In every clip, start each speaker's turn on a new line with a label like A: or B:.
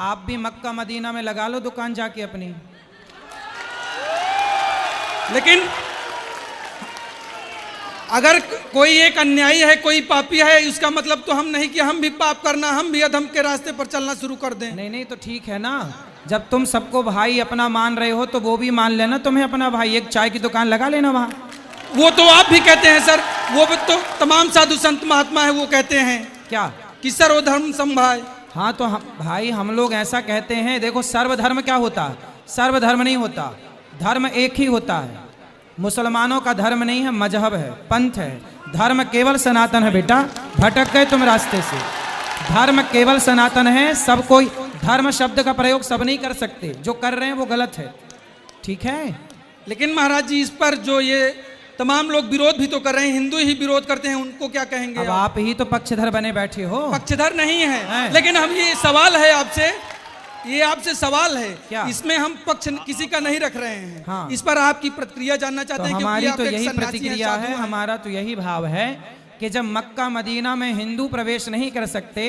A: आप भी Mecca Medina में लगा लो दुकान जाके अपनी।
B: लेकिन अगर कोई एक अन्यायी है, कोई पापी है, इसका मतलब तो हम नहीं कि हम भी पाप करना, हम भी अधम के रास्ते पर चलना शुरू कर दें।
A: नहीं नहीं, तो ठीक है ना, जब तुम सबको भाई अपना मान रहे हो तो वो भी मान लेना तुम्हें अपना भाई, एक चाय की दुकान लगा लेना वहाँ।
B: वो तो आप भी कहते हैं सर, वो भी तो तमाम साधु संत महात्मा है वो कहते हैं
A: क्या
B: कि सर्वधर्म समभाव।
A: हाँ तो भाई हम लोग ऐसा कहते हैं। देखो सर्वधर्म क्या होता है? सर्वधर्म नहीं होता, धर्म एक ही होता है। मुसलमानों का धर्म नहीं है, मजहब है, पंथ है। धर्म केवल सनातन है बेटा, भटक गए तुम रास्ते से। धर्म केवल सनातन है, सब कोई धर्म शब्द का प्रयोग सब नहीं कर सकते, जो कर रहे हैं वो गलत है, ठीक है।
B: लेकिन महाराज जी, इस पर जो ये तमाम लोग विरोध भी तो कर रहे हैं, हिंदू ही विरोध करते हैं, उनको क्या कहेंगे?
A: अब आप ही तो पक्षधर बने बैठे हो।
B: पक्षधर नहीं है, लेकिन हम ये सवाल है आपसे, ये आपसे सवाल है
A: क्या?
B: इसमें हम पक्ष किसी का नहीं रख रहे हैं।
A: हाँ।
B: इस पर आपकी प्रतिक्रिया जानना चाहते हैं।
A: हमारी
B: क्योंकि
A: तो
B: आप एक
A: यही
B: सन्यासी
A: प्रतिक्रिया
B: हैं,
A: है,
B: साधु हैं।
A: हमारा तो यही भाव है कि जब मक्का मदीना में हिंदू प्रवेश नहीं कर सकते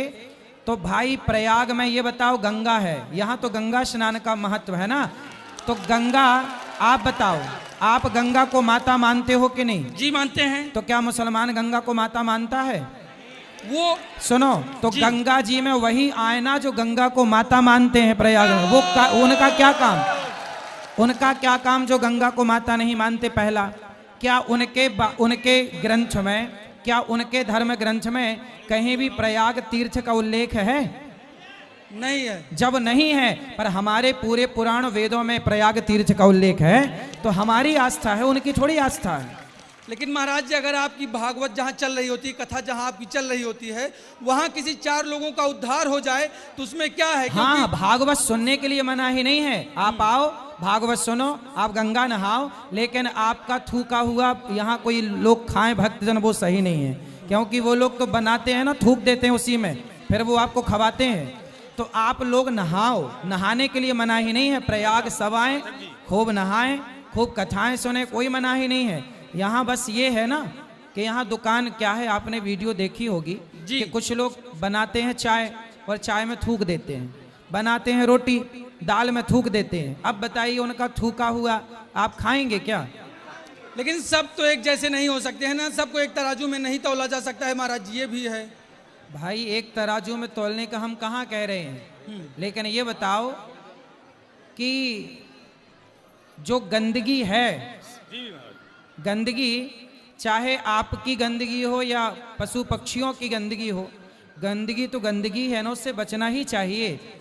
A: तो भाई प्रयाग में ये बताओ गंगा है, यहाँ तो गंगा स्नान का महत्व है ना, तो गंगा, आप बताओ, आप गंगा को माता मानते हो कि नहीं?
B: जी मानते हैं।
A: तो क्या मुसलमान गंगा को माता मानता है?
B: वो
A: सुनो, तो गंगा जी में वही आयना जो गंगा को माता मानते हैं प्रयाग में, वो उनका क्या काम? उनका क्या काम जो गंगा को माता नहीं मानते? पहला, क्या उनके ग्रंथ में, क्या उनके धर्म ग्रंथ में कहीं भी प्रयाग तीर्थ का उल्लेख है?
B: नहीं है।
A: जब नहीं है, पर हमारे पूरे पुराण वेदों में प्रयाग तीर्थ का उल्लेख है, तो हमारी आस्था है, उनकी थोड़ी आस्था है।
B: लेकिन महाराज जी, अगर आपकी भागवत जहाँ चल रही होती है, कथा जहाँ आपकी चल रही होती है, वहाँ किसी 4 लोगों का उद्धार हो जाए तो उसमें क्या है?
A: हाँ, भागवत सुनने के लिए मना ही नहीं है। आप आओ, भागवत सुनो, आप गंगा नहाओ, लेकिन आपका थूका हुआ यहाँ कोई लोग खाएं भक्तजन, वो सही नहीं है। क्योंकि वो लोग तो बनाते हैं ना, थूक देते हैं उसी में, फिर वो आपको खवाते हैं। तो आप लोग नहाओ, नहाने के लिए मना ही नहीं है। प्रयाग सब आए, खूब नहाएं, खूब कथाएं सुने, कोई मना ही नहीं है। यहाँ बस ये है ना कि यहाँ दुकान क्या है, आपने वीडियो देखी होगी कि कुछ लोग बनाते हैं चाय और चाय में थूक देते हैं, बनाते हैं रोटी, दाल में थूक देते हैं। अब बताइए, उनका थूका हुआ आप खाएंगे क्या?
B: लेकिन सब तो एक जैसे नहीं हो सकते हैं ना, सबको एक तराजू में नहीं तौला जा सकता है महाराज जी, ये भी है।
A: भाई एक तराजू में तौलने का हम कहाँ कह रहे हैं, लेकिन ये बताओ कि जो गंदगी है, गंदगी चाहे आपकी गंदगी हो या पशु पक्षियों की गंदगी हो, गंदगी तो गंदगी है ना, उससे बचना ही चाहिए।